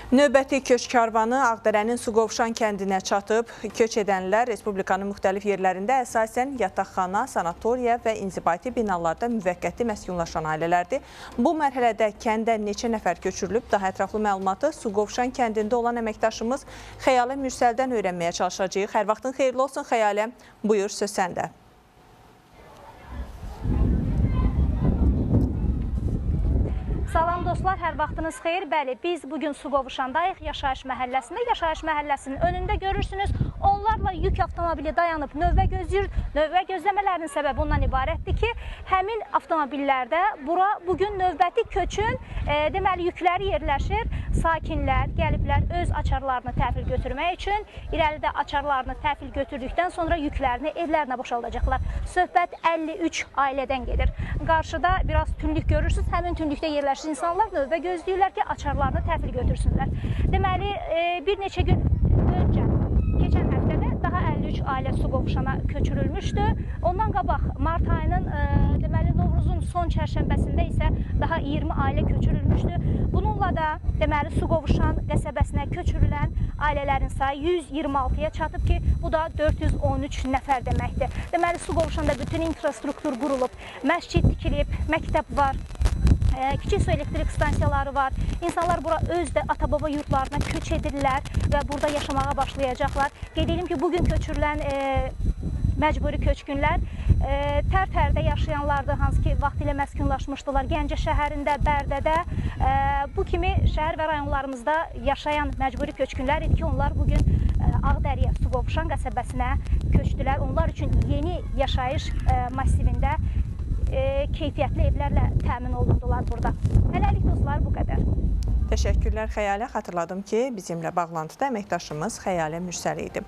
Növbəti köç karvanı Ağdərənin Suqovuşan kəndinə çatıb. Köç edənlər Respublikanın müxtəlif yerlərində əsasən yataqxana, sanatoriya və inzibati binalarda müvəqqəti məskunlaşan ailələrdir. Bu mərhələdə kəndə neçə nəfər köçürülüb? Daha ətraflı məlumatı Suqovuşan kəndində olan əməkdaşımız Xəyalə Mürsəldən öyrənməyə çalışacağıq. Hər vaxtın xeyirli olsun Xəyalə. Buyur, söz səndə. Salam dostlar, hər vaxtınız xeyir. Bəli, biz bugün Suqovuşandayıq, yaşayış məhəlləsində. Yaşayış məhəlləsinin önündə görürsünüz, onlarla yük avtomobili dayanıb növbə gözləyir. Növbə gözləmələrinin səbəbi ondan ibarətdir ki, həmin avtomobillərdə bura bugün növbəti köçün deməli yükləri yerləşir. Sakinlər gəliblər öz açarlarını təhvil götürmək üçün. İrəlidə açarlarını təhvil götürdükdən sonra yüklərini evlərinə boşaldacaqlar. Söhbət 53 ailədən gedir. Qarşıda biraz tünlük görürsünüz, həmin tünlükdə yerləşir insanlar növbə gözləyirlər ki, açarlarını təhvil götürsünlər. Deməli, bir neçə gün öncə, keçən həftədə daha 53 ailə Suqovuşana köçürülmüşdü. Ondan qabaq mart ayının deməli Novruzun son çərşənbəsində isə daha 20 ailə köçürülmüşdü. Bununla da deməli Suqovuşan qəsəbəsinə köçürülən ailələrin sayı 126-ya çatıb ki, bu da 413 nəfər deməkdir. Deməli Suqovuşanda bütün infrastruktur qurulub, məscid tikilib, məktəb var. Kiçik su elektrik stansiyaları var. İnsanlar bura öz də ata-baba yurtlarına köç edirlər və burada yaşamağa başlayacaqlar. Qeyd edelim ki, bugün köçürülən məcburi köçkünlər Tərtərdə yaşayanlardır, hansı ki, vaxtilə məskunlaşmışdılar. Gəncə şəhərində, Bərdədə, bu kimi şəhər və rayonlarımızda yaşayan məcburi köçkünlər idi ki, onlar bugün Ağdərəyə, Suqovuşan qəsəbəsinə köçdülər. Onlar üçün yeni yaşayış massivində keyfiyyətli evlərlə təmin olundular burada. Hələlik dostlar, bu qədər. Təşəkkürlər Xəyalə. Xatırladım ki, bizimlə bağlantıda əməkdaşımız Xəyalə Mürsəl idi.